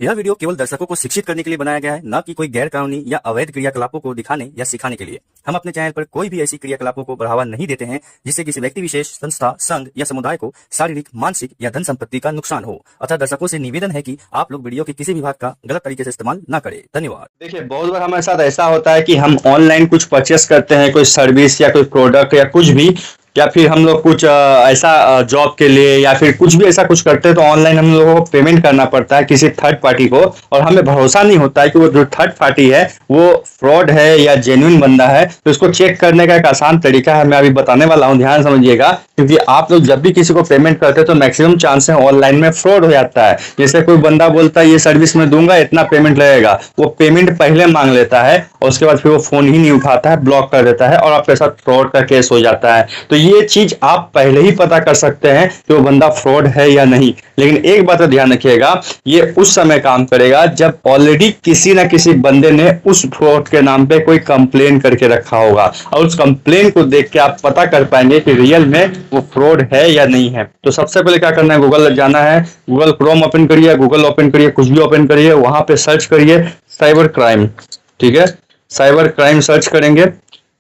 यह वीडियो केवल दर्शकों को शिक्षित करने के लिए बनाया गया है, न कि कोई गैर कानूनी या अवैध क्रियाकलापों को दिखाने या सिखाने के लिए। हम अपने चैनल पर कोई भी ऐसी क्रियाकलापों को बढ़ावा नहीं देते हैं जिससे किसी व्यक्ति विशेष, संस्था, संघ या समुदाय को शारीरिक, मानसिक या धन संपत्ति का नुकसान हो। अतः दर्शकों से निवेदन है कि आप लोग वीडियो के किसी भी भाग का गलत तरीके से इस्तेमाल न करें। धन्यवाद। देखिए, बहुत बार हमारे साथ ऐसा होता है कि हम ऑनलाइन कुछ परचेस करते हैं, कोई सर्विस या कोई प्रोडक्ट या कुछ भी, या फिर हम लोग कुछ ऐसा जॉब के लिए या फिर कुछ भी ऐसा कुछ करते हैं तो ऑनलाइन हम लोगों को पेमेंट करना पड़ता है किसी थर्ड पार्टी को, और हमें भरोसा नहीं होता है कि वो जो थर्ड पार्टी है वो फ्रॉड है या जेन्युइन बंदा है। तो इसको चेक करने का एक आसान तरीका है, मैं अभी बताने वाला हूँ, ध्यान समझिएगा। क्योंकि आप लोग जब भी किसी को पेमेंट करते हैं तो मैक्सिमम चांस है ऑनलाइन में फ्रॉड हो जाता है। जैसे कोई बंदा बोलता है ये सर्विस में दूंगा, इतना पेमेंट लगेगा, वो पेमेंट पहले मांग लेता है और उसके बाद फिर वो फोन ही नहीं उठाता है, ब्लॉक कर देता है और आपके साथ फ्रॉड का केस हो जाता है। तो ये चीज आप पहले ही पता कर सकते हैं कि वो बंदा फ्रॉड है या नहीं। लेकिन एक बात ध्यान रखिएगा, ये उस समय काम करेगा जब ऑलरेडी किसी ना किसी बंदे ने उस फ्रॉड के नाम पे कोई कंप्लेन करके रखा होगा, और उस कंप्लेन को देख के आप पता कर पाएंगे कि रियल में वो फ्रॉड है या नहीं है। तो सबसे पहले क्या करना है, गूगल जाना है, गूगल क्रोम ओपन करिए, गूगल ओपन करिए, कुछ भी ओपन करिए, वहां पे सर्च करिए साइबर क्राइम। ठीक है, साइबर क्राइम सर्च करेंगे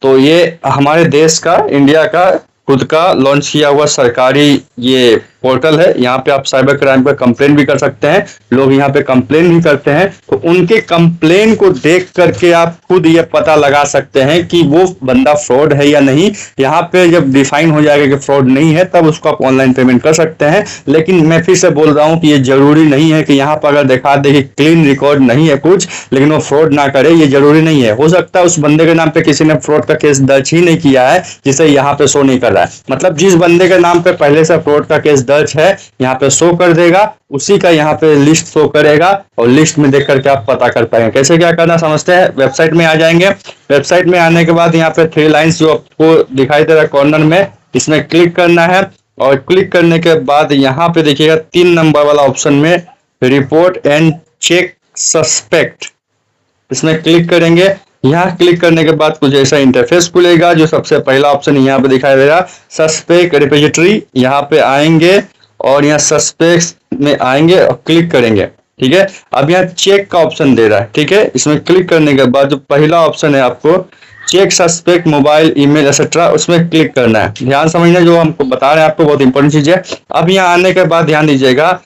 तो ये हमारे देश का, इंडिया का खुद का लॉन्च किया हुआ सरकारी ये पोर्टल है। यहाँ पे आप साइबर क्राइम पर कंप्लेन भी कर सकते हैं, लोग यहाँ पे कंप्लेन भी करते हैं। तो उनके कंप्लेन को देख करके आप खुद ये पता लगा सकते हैं कि वो बंदा फ्रॉड है या नहीं। यहाँ पे जब डिफाइन हो जाएगा कि फ्रॉड नहीं है तब उसको आप ऑनलाइन पेमेंट कर सकते हैं। लेकिन मैं फिर से बोल रहा हूँ कि ये जरूरी नहीं है कि यहाँ पर अगर दिखा दे कि क्लीन रिकॉर्ड नहीं है कुछ, लेकिन वो फ्रॉड ना करे, ये जरूरी नहीं है। हो सकता है उस बंदे के नाम पे किसी ने फ्रॉड का केस दर्ज ही नहीं किया है, जिसे यहाँ पे शो नहीं कर रहा है। मतलब जिस बंदे के नाम पे पहले से फ्रॉड का केस दर्ज है यहाँ पे शो कर देगा, उसी का यहाँ पे लिस्ट शो करेगा और लिस्ट में देख करके आप पता कर पाएंगे। कैसे क्या करना समझते हैं। वेबसाइट में आ जाएंगे, वेबसाइट में आने के बाद यहाँ पे 3 लाइन्स जो आपको दिखाई दे रहा है कॉर्नर में, इसमें क्लिक करना है। और क्लिक करने के बाद यहाँ पे देखिएगा 3 नंबर वाला ऑप्शन में रिपोर्ट एंड चेक सस्पेक्ट, इसमें क्लिक करेंगे। यहाँ क्लिक करने के बाद कुछ ऐसा इंटरफेस खुलेगा। जो सबसे पहला ऑप्शन यहाँ पे दिखाई दे रहा सस्पेक्ट रिपोजिटरी, यहाँ पे आएंगे और यहाँ सस्पेक्ट में आएंगे और क्लिक करेंगे। ठीक है, अब यहाँ चेक का ऑप्शन दे रहा है। ठीक है, इसमें क्लिक करने के बाद जो पहला ऑप्शन है आपको check suspect mobile, email etcetera, उसमें क्लिक करना है। ध्यान समझना, जो हमको बता रहे हैं आपको बहुत इंपॉर्टेंट चीज है। अब यहाँ आने के बाद ध्यान दीजिएगा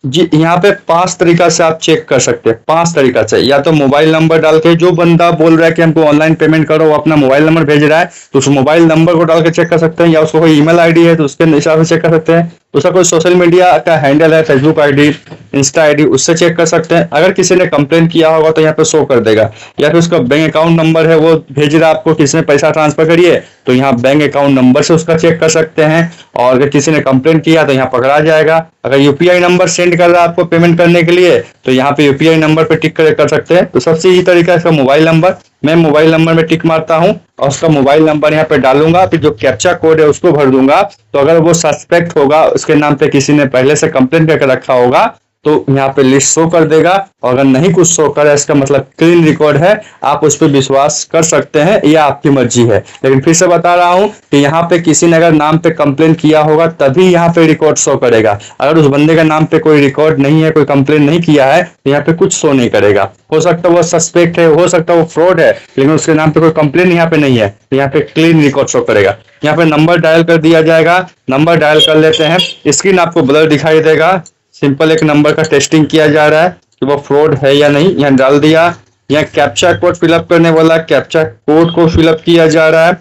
जी, यहाँ पे 5 तरीका से आप चेक कर सकते हैं। 5 तरीका से, या तो मोबाइल नंबर डाल के, जो बंदा बोल रहा है कि हमको ऑनलाइन पेमेंट करो वो अपना मोबाइल नंबर भेज रहा है तो उस मोबाइल नंबर को डाल के चेक कर सकते हैं, या उसको कोई ईमेल आईडी है तो उसके हिसाब से चेक कर सकते हैं, उसका कोई सोशल मीडिया का हैंडल है, फेसबुक आईडी, इंस्टा आईडी, उससे चेक कर सकते हैं। अगर किसी ने कंप्लेन किया होगा तो यहाँ पे शो कर देगा, या फिर उसका बैंक अकाउंट नंबर है, वो भेज रहा है आपको, किसी ने पैसा ट्रांसफर करिए तो यहाँ बैंक अकाउंट नंबर से उसका चेक कर सकते हैं। और अगर किसी ने कंप्लेन किया तो यहाँ पकड़ा जाएगा। अगर यूपीआई नंबर सेंड कर रहा है आपको पेमेंट करने के लिए तो यहाँ पे यूपीआई नंबर पे टिक कर सकते हैं। तो सबसे इजी तरीका है इसका मोबाइल नंबर। मैं मोबाइल नंबर में टिक मारता हूँ और उसका मोबाइल नंबर यहाँ पे डालूंगा, फिर जो कैप्चा कोड है उसको भर दूंगा। तो अगर वो सस्पेक्ट होगा, उसके नाम पे किसी ने पहले से कंप्लेन करके रखा होगा, तो यहाँ पे लिस्ट शो कर देगा। और अगर नहीं कुछ शो करे, इसका मतलब क्लीन रिकॉर्ड है, आप उस पर विश्वास कर सकते हैं, ये आपकी मर्जी है। लेकिन फिर से बता रहा हूँ कि यहाँ पे किसी ने अगर नाम पे कंप्लेन किया होगा तभी यहाँ पे रिकॉर्ड शो करेगा। अगर उस बंदे का नाम पे कोई रिकॉर्ड नहीं है, कोई कंप्लेन नहीं किया है, तो यहाँ पे कुछ शो नहीं करेगा। हो सकता है वो सस्पेक्ट है, हो सकता है वो फ्रॉड है, लेकिन उसके नाम पे कोई कंप्लेन यहाँ पे नहीं है, तो यहाँ पे क्लीन रिकॉर्ड शो करेगा। यहाँ पे नंबर डायल कर दिया जाएगा, नंबर डायल कर लेते हैं, स्क्रीन आपको ब्लर दिखाई देगा। सिंपल एक नंबर का टेस्टिंग किया जा रहा है कि वो फ्रॉड है या नहीं, यहाँ डाल दिया। यहाँ कैप्चा कोड फिलअप करने वाला, कैप्चा कोड को फिलअप किया जा रहा है।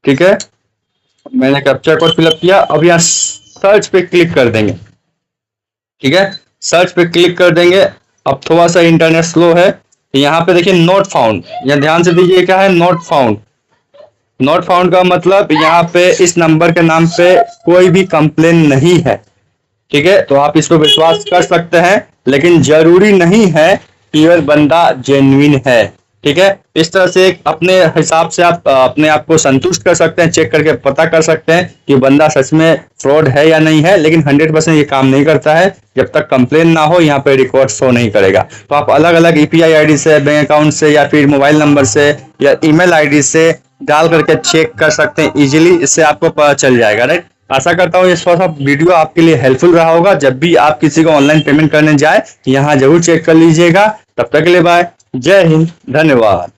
ठीक है, मैंने कैप्चा कोड फिलअप किया। अब यहाँ सर्च पे क्लिक कर देंगे। ठीक है, सर्च पे क्लिक कर देंगे। अब थोड़ा सा इंटरनेट स्लो है, यहाँ पे देखिए नॉट फाउंड, यहाँ ध्यान से दीजिए क्या है नॉट फाउंड। नॉट फाउंड का मतलब यहाँ पे इस नंबर के नाम पे कोई भी कंप्लेन नहीं है। ठीक है, तो आप इस पर विश्वास कर सकते हैं, लेकिन जरूरी नहीं है कि यह बंदा जेन्युइन है। ठीक है, इस तरह से अपने हिसाब से आप अपने आप को संतुष्ट कर सकते हैं, चेक करके पता कर सकते हैं कि बंदा सच में फ्रॉड है या नहीं है। लेकिन 100% ये काम नहीं करता है, जब तक कंप्लेन ना हो यहाँ पे रिकॉर्ड शो नहीं करेगा। तो आप अलग अलग यूपीआई आईडी से, बैंक अकाउंट से, या फिर मोबाइल नंबर से या ईमेल आईडी से डाल करके चेक कर सकते हैं इजीली, इससे आपको पता चल जाएगा। राइट, आशा करता हूँ ये थोड़ा सा वीडियो आपके लिए हेल्पफुल रहा होगा। जब भी आप किसी को ऑनलाइन पेमेंट करने जाए यहाँ जरूर चेक कर लीजिएगा। तब तक के लिए बाय, जय हिंद, धन्यवाद।